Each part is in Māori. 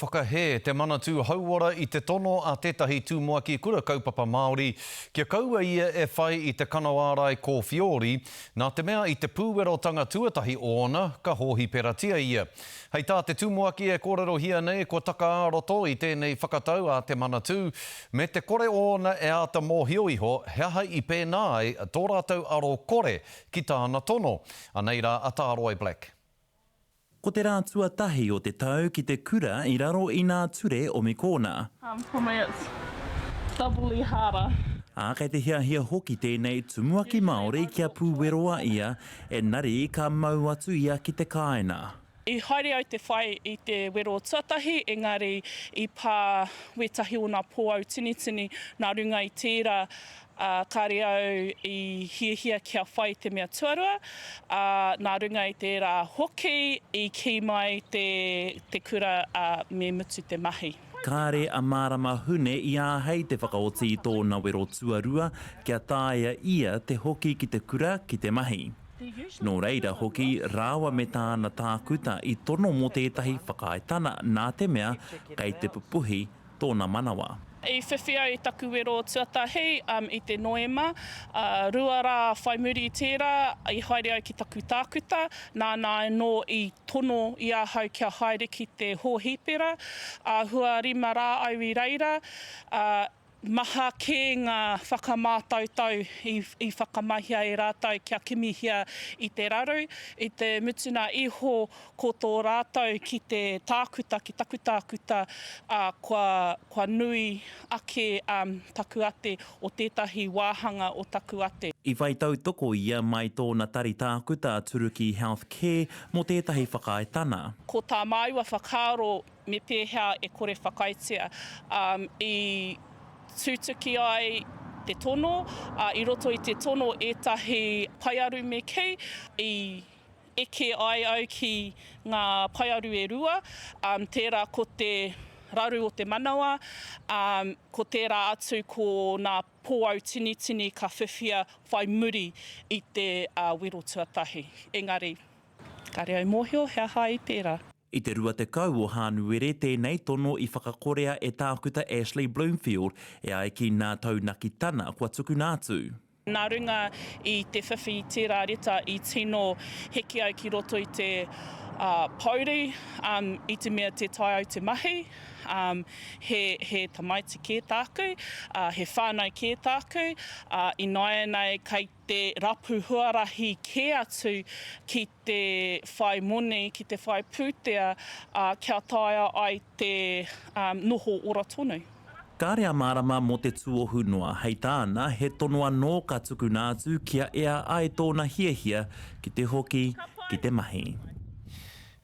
Whakahe te manatū hauora i te tono a tētahi tūmoaki kura kaupapa Māori kia kaua ia e whai i te kanawārai ko Fiori nā te mea i te pūwerotanga tuatahi o ona ka hohi peratia ia. Hei tā te tūmoaki e kōrero hia nei ko taka āroto i tēnei whakatau a te manatū me te kore o ona e ata mōhio iho heaha i pēnā ai tō rātou aro kore ki tāna tono. Anei rā ata Aroe Black. Ko te rā tuatahi o te tau ki te kura i raro i nā ture o Mekona. For me it's doubly harder. Kei te hia hoki tēnei tumuaki Māori kia pūweroa ia e nari ka mau atu ia ki te kāina. I haere au te whai i te wero tuatahi, engari i pā wetahi o nā pōau tinitini nā runga i tērā kāre au i hiahia kia whai te mea tuarua, nā runga i tērā hoki i ki mai te kura me mutu te mahi. Kāre a mārama hune i āhei te whakaoti i tōna wero tuarua kia tāia ia te hoki ki te kura ki te mahi. Nō reira hoki, rāwa me tāna tākuta i tono mō tētahi whakaetana nā te mea kei te pupuhi tōna manawa. I whiwhia i taku wero tuatahi i te noema, rua rā whai muri i tērā, i haere au ki taku tākuta, nā no i tono i ahau kia haere ki te hōhipera, hua rima rā au i reira, maha kē ngā whakamātautau i whakamahia e rātou kia kimihia i te raru, i te mutuna iho ko tō rātou ki te tākuta, ki taku tākuta, kua nui ake taku ate o tētahi wāhanga o taku ate. I whai tautoko ia mai tōna tari tākuta Turuki Healthcare mō tētahi whakaetana. Ko tā māua whakaaro me pēhea e kore whakaitea i tūtuki ai te tono, i roto i te tono ētahi paiaru me kei, i eke ai au ki ngā paiaru e rua, tērā ko te raru o te manawa, ko tērā atu ko ngā pōau tinitini ka whiwhia whai muri i te wero tuatahi. Engari, kare au mōhio, hea hai pērā. I te rua te kau o Hānuere, tēnei tono i whakakorea e tākuta Ashley Bloomfield e ai ki nā taunaki tana kua tuku nātu. Nā runga i te whiwhi i tērā reta i tino heki au ki roto i te pauri, i te mea te tai au te mahi, he tamaiti kē tāku, he whānau kē tāku, i nāia nei kei te rapu huarahi kē atu ki te whai moni, ki te whai pūtea, kia taia ai te noho ora tonu. Kāre a mārama mō te tuohu noa, hei tāna he tono anō ka tuku nātu kia ea ai tōna hiahia ki te hoki, ki te mahi.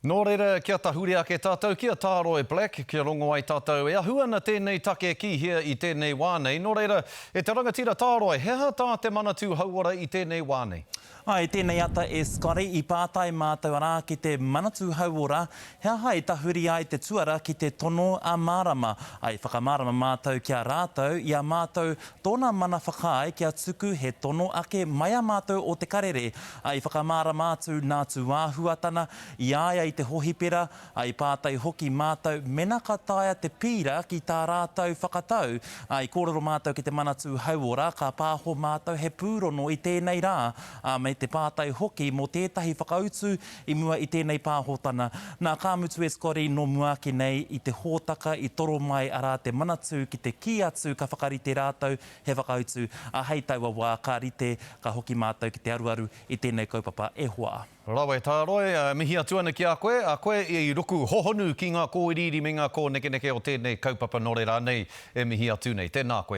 Nō reira, kia tahuri ake tātou, kia tā Aroe Black, kia rongo ai tātou. E ahua na tēnei take ki hia i tēnei wānei. Nō reira, e te rangatira tā Aroe, heha tā te manatū hauora i tēnei wānei? Ai, tēnei ata e Scotty i pātai mātou arā ki te manatū hauora, hea hai tahuri ai te tuara ki te tono a mārama. Ai, whakamārama mātou kia rātou, ia mātou tōna mana whakai kia tuku he tono ake maia mātou o te karere. Ai, whakamārama atu nā tu āhuatana, i aia i te hohipera, ai pātai hoki mātou, mena ka taia te pīra ki tā rātou whakatau. Ai, kōrero mātou ki te manatū hauora, ka pāho mātou he pūrono i tēnei rā, me te pātai hoki mō tētahi whakautu i mua i tēnei pāhotana. Nā kāmutu e Scotty no muaki nei i te hōtaka i toro mai arā te manatū ki te ki atu ka whakarite rātou he whakautu a hei taua wā ka rite ka hoki mātou ki te aruaru i tēnei kaupapa e hoa. Rawe tā Aroe, mihi atu ana ki a koe i ruku hohonu ki ngā kōiriri me ngā kōnekeneke o tēnei kaupapa nō reira nei e mihi atu nei. Tēnā koe.